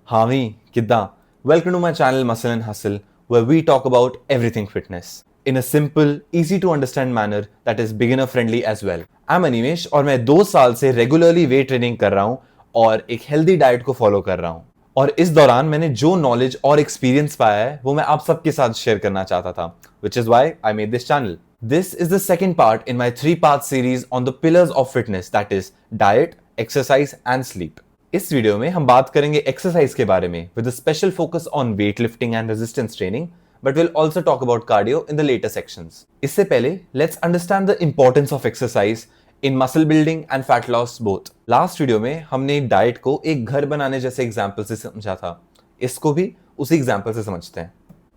Havi, Kidda. Welcome to my channel Muscle and Hustle, where we talk about everything fitness in a simple, easy to understand manner that is beginner friendly as well. I'm Animesh और मैं 2 साल से regularly weight training कर रहा हूँ और एक healthy diet को फॉलो कर रहा हूँ। और इस दौरान मैंने जो नॉलेज और एक्सपीरियंस पाया है वो मैं आप सबके साथ शेयर करना चाहता था, which is why I made this channel. This is the second part in my 3-part series on the pillars of fitness, that is diet, exercise and sleep. इस वीडियो में हम बात करेंगे एक्सरसाइज के बारे में with special focus on weight lifting and resistance training, but will also talk about cardio in the later sections. इससे पहले let's understand the importance of exercise in muscle building and fat loss both. Last video में हमने diet को एक घर बनाने जैसे example से समझा था. इसको भी उसी एग्जाम्पल से समझते हैं.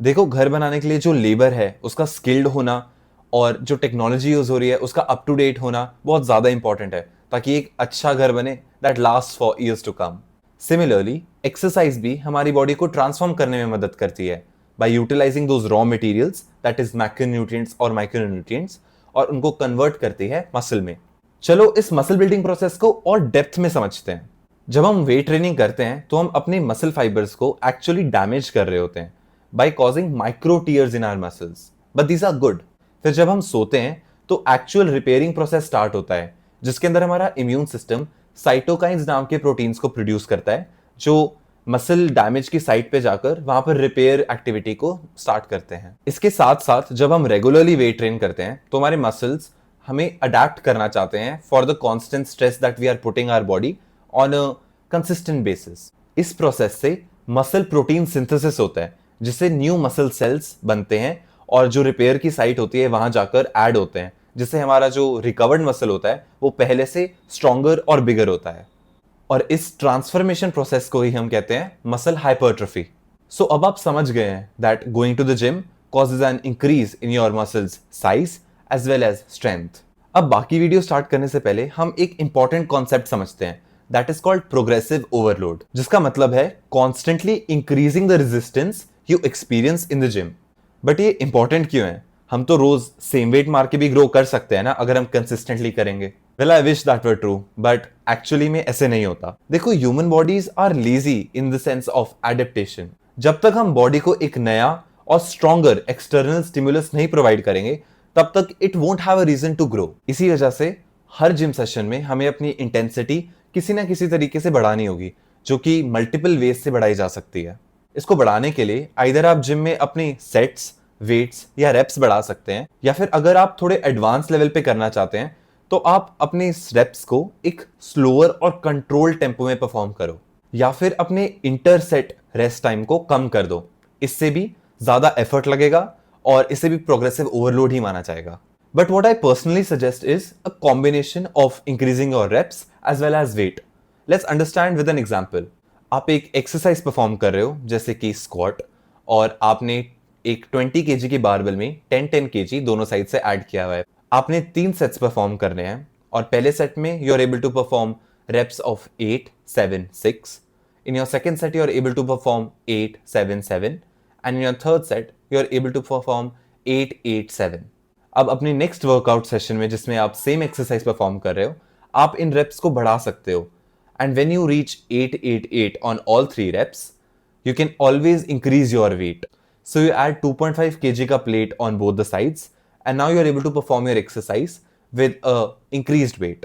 देखो, घर बनाने के लिए जो लेबर है उसका स्किल्ड होना और जो टेक्नोलॉजी यूज हो रही है उसका अप टू डेट होना बहुत ज्यादा इंपॉर्टेंट है ताकि एक अच्छा घर बने that last for years to come. Similarly exercise भी हमारी बॉडी को ट्रांसफॉर्म करने में मदद करती है by utilizing those raw materials, that is macronutrients और माइक्रोन्यूट्रिएंट्स, और उनको कन्वर्ट करती है मसल में. चलो इस मसल बिल्डिंग प्रोसेस को और डेप्थ में समझते हैं. जब हम वेट ट्रेनिंग करते हैं तो हम अपने मसल फाइबर्स को एक्चुअली डैमेज कर रहे होते हैं by causing micro tears in our muscles, but these are good. फिर जब हम सोते हैं तो एक्चुअल रिपेयरिंग प्रोसेस स्टार्ट होता है जिसके अंदर हमारा इम्यून सिस्टम साइटोकाइंस नाम के प्रोटीन्स को प्रोड्यूस करता है जो मसल डैमेज की साइट पे जाकर वहां पर रिपेयर एक्टिविटी को स्टार्ट करते हैं. इसके साथ साथ जब हम रेगुलरली वेट ट्रेन करते हैं तो हमारे मसल्स हमें अडेप्ट करना चाहते हैं for the constant stress that we are putting our body on a consistent basis. इस प्रोसेस से मसल प्रोटीन सिंथेसिस होता है जिससे न्यू मसल सेल्स बनते हैं और जो रिपेयर की साइट होती है वहां जाकर ऐड होते हैं, जिससे हमारा जो रिकवर्ड मसल होता है वो पहले से स्ट्रॉन्गर और बिगर होता है. और इस ट्रांसफॉर्मेशन प्रोसेस को ही हम कहते हैं मसल हाइपरट्रोफी. सो अब आप समझ गए हैं that going to the gym causes an increase in your muscles size as well as strength. अब बाकी वीडियो स्टार्ट करने से पहले हम एक इंपॉर्टेंट कॉन्सेप्ट समझते हैं that is called progressive overload, जिसका मतलब है constantly increasing the resistance you experience in the gym. But ये इंपॉर्टेंट क्यों है? हम तो रोज सेम वेट मार के भी ग्रो कर सकते हैं ना अगर हम कंसिस्टेंटली करेंगे. Well I wish that were true, but actually में ऐसे नहीं होता. देखो, human bodies are lazy in the sense of adaptation. जब तक हम बॉडी को एक नया और स्ट्रॉन्गर एक्सटर्नल स्टिमुलस नहीं प्रोवाइड करेंगे तब तक it won't have a reason to grow. इसी वजह से हर जिम सेशन में हमें अपनी इंटेंसिटी किसी ना किसी तरीके से बढ़ानी होगी, जो कि मल्टीपल वेज से बढ़ाई जा सकती है. इसको बढ़ाने के लिए आइदर आप जिम में अपनी सेट्स, वेट्स या रेप्स बढ़ा सकते हैं, या फिर अगर आप थोड़े एडवांस लेवल पे करना चाहते हैं तो आप अपने रेप्स को एक स्लोअर और कंट्रोल टेम्पो में परफॉर्म करो, या फिर अपने इंटर सेट रेस्ट टाइम को कम कर दो. इससे भी ज्यादा एफर्ट लगेगा और इसे भी प्रोग्रेसिव ओवरलोड ही माना जाएगा. But what I personally suggest is a combination of increasing your reps as well as weight. Let's understand with an example. आप एक एक्सरसाइज परफॉर्म कर रहे हो जैसे कि स्क्वाट, और आपने एक 20 kg की बारबेल में 10-10 kg दोनों साइड से ऐड किया हुआ है. आपने 3 सेट्स परफॉर्म करने हैं और पहले सेट में you are able to perform reps of 8, 7, 6. In your second set you are able to perform 8, 7, 7, and in your third set you are able to perform 8, 8, 7. अब अपने नेक्स्ट वर्कआउट सेशन में जिसमें आप सेम एक्सरसाइज परफॉर्म कर रहे हो, आप इन wraps को बढ़ा सकते हो. And when you reach 8, 8, 8 on all 3 reps, you can always increase your weight. So you add 2.5 kg का plate on both the sides, and now you are able to perform your exercise with a increased weight.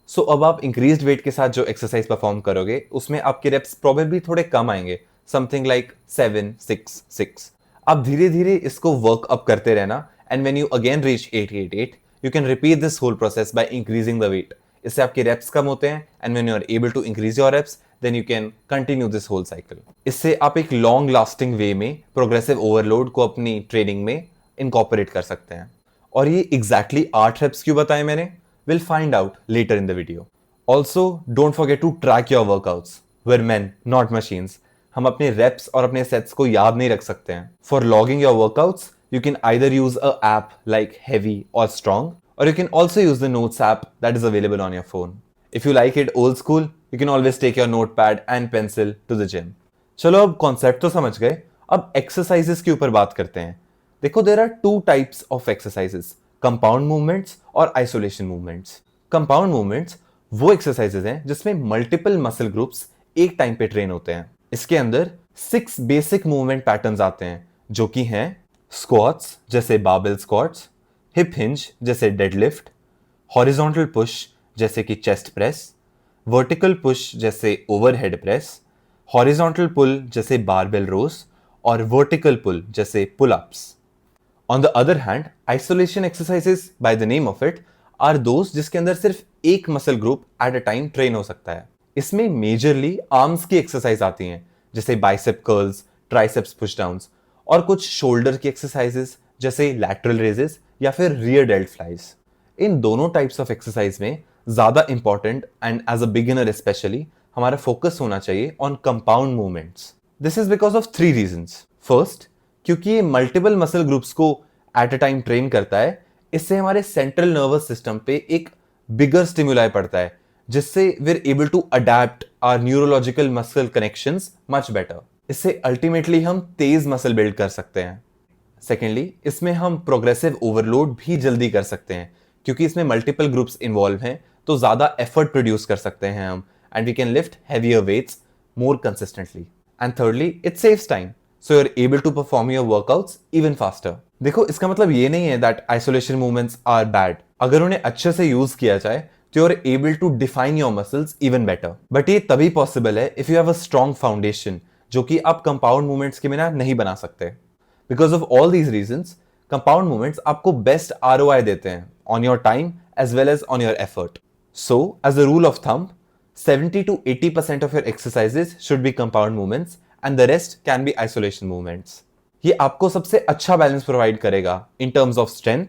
So अब आप increased weight के साथ जो exercise perform करोगे उसमें आपके reps probably थोड़े कम आएंगे, something like 7, 6, 6. आप धीरे धीरे इसको work up करते रहना, and when you again reach 8, 8, 8, you can repeat this whole process by increasing the weight. इससे आपके रेप्स कम होते हैं, and when you are able to increase your reps then you can continue this whole cycle. इससे आप एक long lasting वे में progressive overload को अपनी ट्रेनिंग में इनकॉर्पोरेट कर सकते हैं. और ये एग्जैक्टली 8 रेप्स क्यों बताए मैंने, will find out later in the video. Also don't forget to track your workouts. We're men not machines. हम अपने रेप्स और अपने सेट्स को याद नहीं रख सकते हैं. For logging your workouts you can either use a app like heavy और strong, or you can also use the Notes app that is available on your phone. If you like it old school, you can always take your notepad and pencil to the gym. चलो अब concept तो समझ गए, अब exercises के ऊपर बात करते हैं. देखो, there are 2 types of exercises, compound movements और आइसोलेशन मूवमेंट्स. कंपाउंड मूवमेंट्स वो एक्सरसाइजेस हैं जिसमें मल्टीपल मसल ग्रुप्स एक टाइम पे ट्रेन होते हैं. इसके अंदर 6 बेसिक मूवमेंट पैटर्न्स आते हैं, जो कि हैं स्क्वाट्स जैसे बारबेल स्क्वाट्स, हिप हिंज जैसे डेडलिफ्ट, हॉरिजॉन्टल पुश जैसे कि चेस्ट प्रेस, वर्टिकल पुश जैसे ओवरहेड प्रेस, हॉरिजॉन्टल पुल जैसे बारबेल रोज और वर्टिकल पुल जैसे pull ups. On the other hand, isolation exercises by the name of it are those जिसके अंदर सिर्फ एक muscle group at a time train हो सकता है। इसमें मेजरली आर्म्स की एक्सरसाइज आती हैं, जैसे bicep curls, triceps push downs, और कुछ शोल्डर की एक्सरसाइजेस जैसे लैटरल रेजेस या फिर रियर डेल्ट फ्लाइज। इन दोनों टाइप्स ऑफ एक्सरसाइज में ज्यादा important and as a beginner specially हमारा फोकस होना चाहिए on compound movements. This is because of 3 reasons. First, क्योंकि ये मल्टीपल मसल ग्रुप्स को एट अ टाइम ट्रेन करता है, इससे हमारे सेंट्रल नर्वस सिस्टम पे एक बिगर स्टिमुलाई पड़ता है, जिससे we are able to adapt our neurological muscle connections much better. इससे अल्टीमेटली हम तेज मसल बिल्ड कर सकते हैं। सेकेंडली, इसमें हम प्रोग्रेसिव ओवरलोड भी जल्दी कर सकते हैं, क्योंकि इसमें मल्टीपल ग्रुप्स इन्वॉल्व हैं, तो ज्यादा एफर्ट प्रोड्यूस कर सकते हैं हम, and we can lift heavier weights more consistently. And thirdly, it saves time, so you are able to perform your workouts even faster. देखो, इसका मतलब ये नहीं है that isolation movements are bad. अगर उन्हें अच्छे से यूज किया जाए तो you are able to define your muscles even better. But ये तभी पॉसिबल है if you have a strong foundation, जो कि आप कंपाउंड मूवमेंट्स के बिना नहीं बना सकते। Because of all these reasons, compound movements आपको बेस्ट ROI देते हैं on your time as well as on your effort. So as a rule of thumb, 70 to 80% of your exercises should be compound movements and the rest can be isolation movements. ये आपको सबसे अच्छा balance provide करेगा in terms of strength,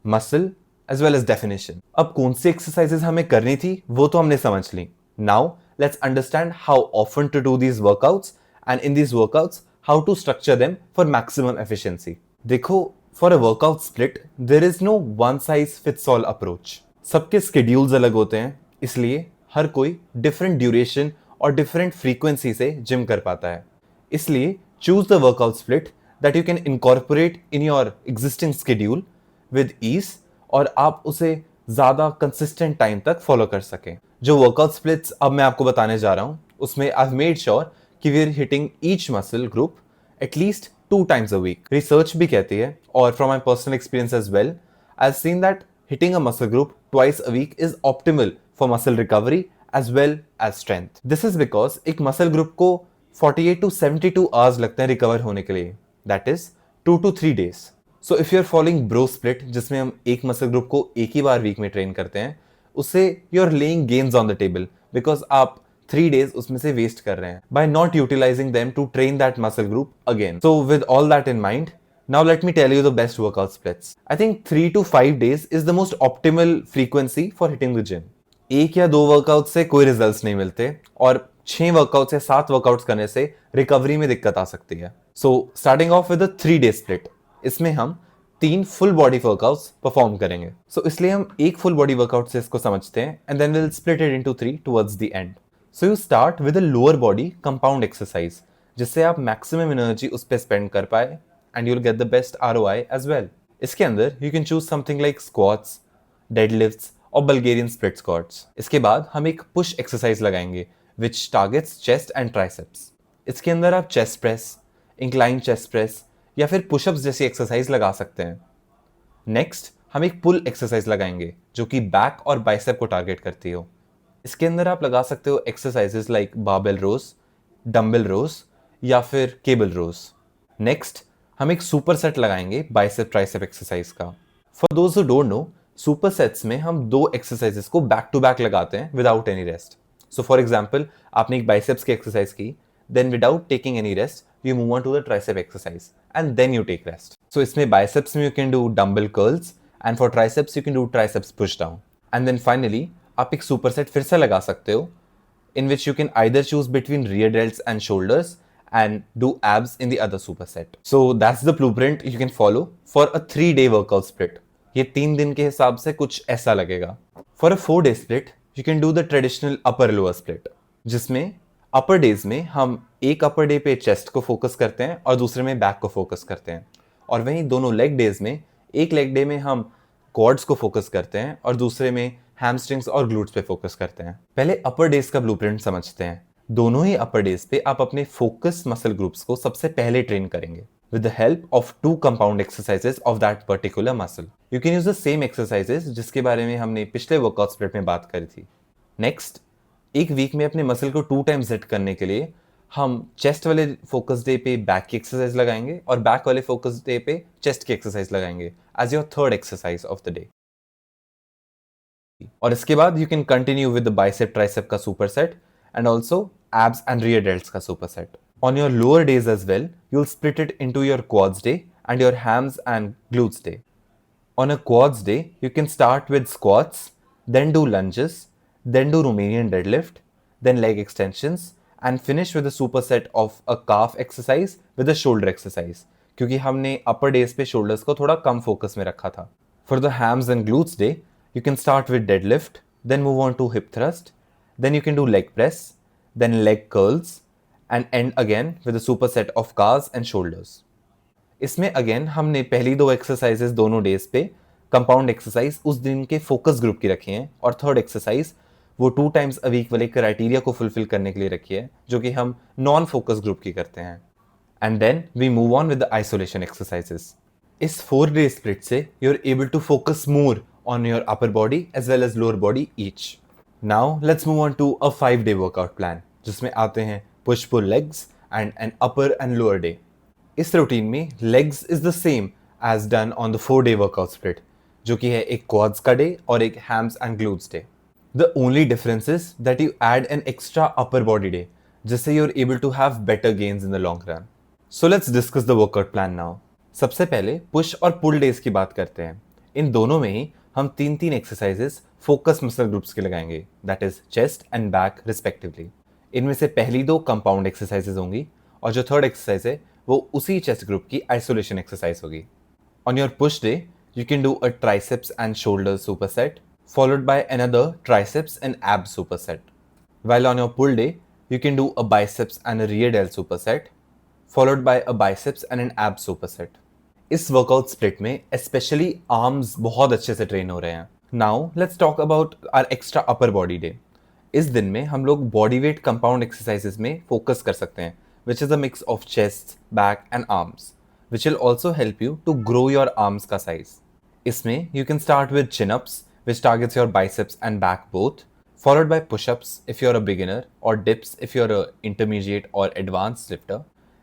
muscle as well as definition. अब कौन सी exercises हमें करनी थी वो तो हमने समझ ली। Now let's understand how often to do these workouts and in these workouts how to structure them for maximum efficiency. देखो, for a workout split there is no one size fits all approach. सबके schedules अलग होते हैं, इसलिए हर कोई different duration और different frequency से जिम कर पाता है। इसलिए choose the workout split that you can incorporate in your existing schedule with ease, और आप उसे ज्यादा कंसिस्टेंट टाइम तक फॉलो कर सकें। जो वर्कआउट स्प्लिट्स अब मैं आपको बताने जा रहा हूं, उसमें आई हैव मेड श्योर कि we are hitting each muscle group at least 2 times a week. Research भी कहती है, और from my personal experience as well, I have seen that hitting a muscle group twice a week is optimal for muscle recovery as well as strength. This is because एक muscle group को 48 to 72 hours लगते हैं recover होने के लिए, that is 2 to 3 days. So if you are following bro split, जिसमें हम एक muscle group को एक ही बार वीक में ट्रेन करते हैं, उससे you are laying gains on the table because आप 3 days उसमें से वेस्ट कर रहे हैं by not utilizing them to train that muscle group again. So with all that in mind, now let me tell you the best workout splits. I think 3 to 5 days is the most optimal frequency for hitting the gym. 1 या 2 workout से कोई results नहीं मिलते, और 6 workout या 7 workouts करने से recovery में दिक्कत आ सकती है। So starting of with 3 day split, इसमें हम 3 फुल बॉडी वर्कआउट्स परफॉर्म करेंगे। सो इसलिए हम एक फुल बॉडी वर्कआउट से इसको समझते हैं, and then will split it into 3 towards the end. So you start with a lower body compound exercise, जिससे आप मैक्सिमम एनर्जी उस पर स्पेंड कर पाए, and you'll get the best ROI as well. इसके अंदर you can choose something like squats, deadlifts और Bulgarian split squats. इसके बाद हम एक push exercise लगाएंगे which targets chest and triceps. इसके अंदर आप chest press, incline chest press या फिर push-ups जैसी exercise लगा सकते हैं। Next, हम एक pull exercise लगाएंगे जो कि back और bicep को target करती हो। इसके अंदर आप लगा सकते हो exercises like barbell rows, dumbbell rows या फिर cable rows. Next, हम एक सुपर सेट लगाएंगे बाइसेप ट्राइसेप एक्सरसाइज का। For those who don't know, super sets में हम 2 एक्सरसाइजेस को बैक टू बैक लगाते हैं without any rest. So for example, आपने एक बाइसेप्स की एक्सरसाइज की, then without taking any rest you move on to the triceps exercise and then you take rest. So इसमें बाइसेप्स में you can do dumbbell curls, and for triceps you can do triceps push down, and then finally आप एक super set फिर से लगा सकते हो, in which you can either choose between rear delts and shoulders and do abs in the other superset. So that's the blueprint you can follow for a 3-day workout split. ये 3 दिन के हिसाब से कुछ ऐसा लगेगा. For a 4-day split, you can do the traditional upper lower split, जिसमें अपर days में हम एक अपर डे पे चेस्ट को फोकस करते हैं और दूसरे में बैक को फोकस करते हैं, और वहीं दोनों लेग डेज में एक लेग डे में हम क्वाड्स को फोकस करते हैं और दूसरे में हैमस्ट्रिंग्स और ग्लूट्स पे फोकस करते हैं. पहले अपर डेज का ब्लूप्रिंट समझते हैं. दोनों ही अपर डेज पे आप अपने फोकस मसल ग्रुप्स को सबसे पहले ट्रेन करेंगे with the help of two compound exercises of that particular muscle. You can use the same exercises जिसके बारे में हमने पिछले वर्कआउट स्प्लिट में बात करी थी. नेक्स्ट, एक वीक में अपने मसल को 2 टाइम्स हिट करने के लिए हम चेस्ट वाले फोकस डे पे बैक की एक्सरसाइज लगाएंगे और बैक वाले फोकस डे पे चेस्ट की एक्सरसाइज लगाएंगे as your third exercise of the day. और इसके बाद you can continue with the bicep tricep का super set and also abs and rear delts ka superset. On your lower days as well, you'll split it into your quads day and your hams and glutes day. On a quads day, you can start with squats, then do lunges, then do Romanian deadlift, then leg extensions and finish with a superset of a calf exercise with a shoulder exercise. क्योंकि हमने upper days पे shoulders को थोड़ा कम focus में रखा था. For the hams and glutes day, you can start with deadlift, then move on to hip thrust, then you can do leg press, then leg curls and end again with a superset of calves and shoulders. इसमें again हमने पहली 2 exercises दोनों days पे compound exercise उस दिन के focus group की रखी हैं और थर्ड एक्सरसाइज वो 2 टाइम्स अ वीक वाले क्राइटेरिया को फुलफिल करने के लिए रखी है जो कि हम नॉन फोकस ग्रुप की करते हैं. And then we move on with the isolation exercises. इस 4 डे स्प्लिट से you are able to focus more on your upper body as well as lower body each. Now let's move on to a 5-day workout plan जिसमें आते हैं push pull legs and an upper and lower day. इस routine में legs is the same as done on the 4-day workout split जो कि है एक quads का day और एक hams and glutes day. The only difference is that you add an extra upper body day जिससे you're able to have better gains in the long run. So let's discuss the workout plan now. सबसे पहले push और pull days की बात करते हैं. इन दोनों में ही हम 3 एक्सरसाइजेस फोकस मसल ग्रुप्स के लगाएंगे that is chest and back respectively. इनमें से पहली 2 कंपाउंड एक्सरसाइजेस होंगी और जो थर्ड एक्सरसाइज है वो उसी चेस्ट ग्रुप की आइसोलेशन एक्सरसाइज होगी. On your push day you can do a triceps and shoulder super set followed by another triceps and ab super set. while on your pull day you can do a biceps and a rear delt superset followed by a biceps and an ab superset. इस workout split में specially arms बहुत अच्छे से train हो रहे हैं. Now let's talk about our extra upper body day. इस दिन में हम लोग बॉडी वेट कंपाउंड एक्सरसाइजेस में फोकस कर सकते हैं which is a mix of chest back and arms which will also help you to grow your arms का साइज. इसमें you can start with chin ups which targets your biceps and back both followed by push-ups if you're a beginner or dips if you're a intermediate or advanced lifter.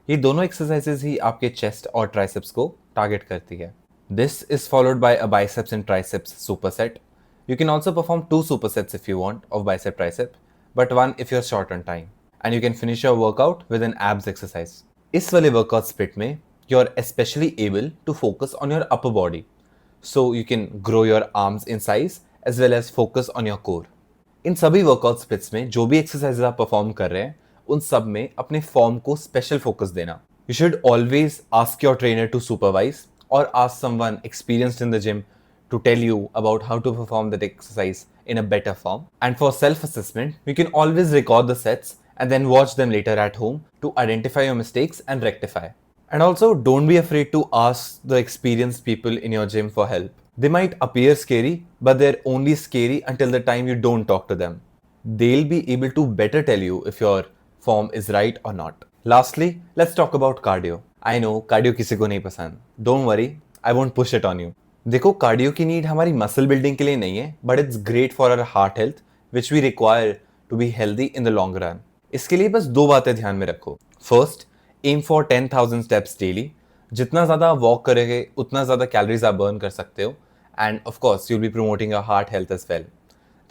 ये दोनों exercises ही आपके chest और triceps को target करती है. This is followed by a biceps and triceps superset. You can also perform 2 supersets if you want of bicep tricep, but 1 if you're short on time. And you can finish your workout with an abs exercise. इस वाले workout split में you're especially able to focus on your upper body, so you can grow your arms in size as well as focus on your core. इन सभी workout splits में जो भी exercises आप perform कर रहे हैं उन सब में अपने फॉर्म को स्पेशल फोकस देना. You should always ask your trainer to supervise और ask someone experienced in the gym to tell you about how to perform that exercise in a better form. And for self-assessment, you can always record the sets and then watch them later at home to identify your mistakes and rectify. And also, don't be afraid to ask the experienced people in your gym for help. They might appear scary, but they're only scary until the time you don't talk to them. They'll be able to better tell you if your form is right or not. Lastly, let's talk about cardio. I know, cardio किसी को नहीं पसंद. Don't worry, I won't push it on you. देखो, cardio की need हमारी muscle building के लिए नहीं है, but it's great for our heart health which we require to be healthy in the long run. इसके लिए बस 2 बातें ध्यान में रखो. First, aim for 10,000 steps daily. जितना ज़्यादा वॉक करोगे उतना ज़्यादा कैलोरीज आप बर्न कर सकते हो, and of course you'll be promoting your heart health as well.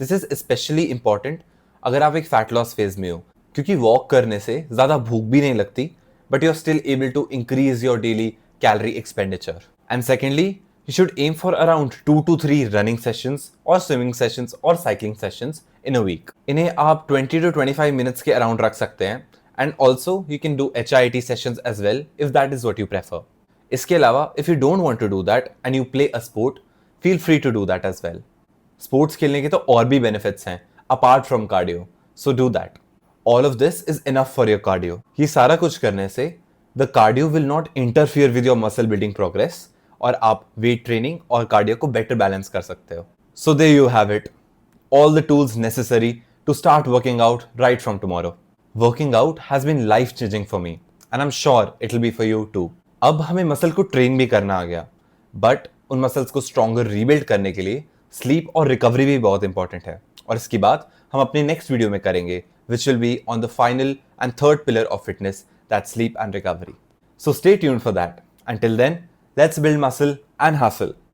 This is specially important अगर आप एक फैट लॉस फेज में हो, क्योंकि वॉक करने से ज़्यादा भूख भी नहीं लगती, but you are still able to increase your daily calorie expenditure. And secondly, you should aim for around 2 to 3 running sessions or swimming sessions or cycling sessions in a week. इन्हें आप 20 to 25 minutes के around रख सकते हैं, and also you can do HIIT sessions as well if that is what you prefer. इसके अलावा if you don't want to do that and you play a sport, feel free to do that as well. Sports खेलने के तो और भी benefits हैं apart from cardio, so do that. All of this is enough for your cardio. ये सारा कुछ करने से the cardio will not interfere with your muscle building progress और आप वेट ट्रेनिंग और कार्डियो को बेटर बैलेंस कर सकते हो. So there you have it, all the tools necessary to start working out right from tomorrow. Working out has been life changing for me and I'm sure it will be for you too. अब हमें muscle को train भी करना आ गया, but उन muscles को stronger rebuild करने के लिए स्लीप और रिकवरी भी बहुत इंपॉर्टेंट है, और इसकी बात हम अपने नेक्स्ट वीडियो में करेंगे, which will be on the final and third pillar of fitness, that sleep and recovery. So stay tuned for that. Until then, let's build muscle and hustle.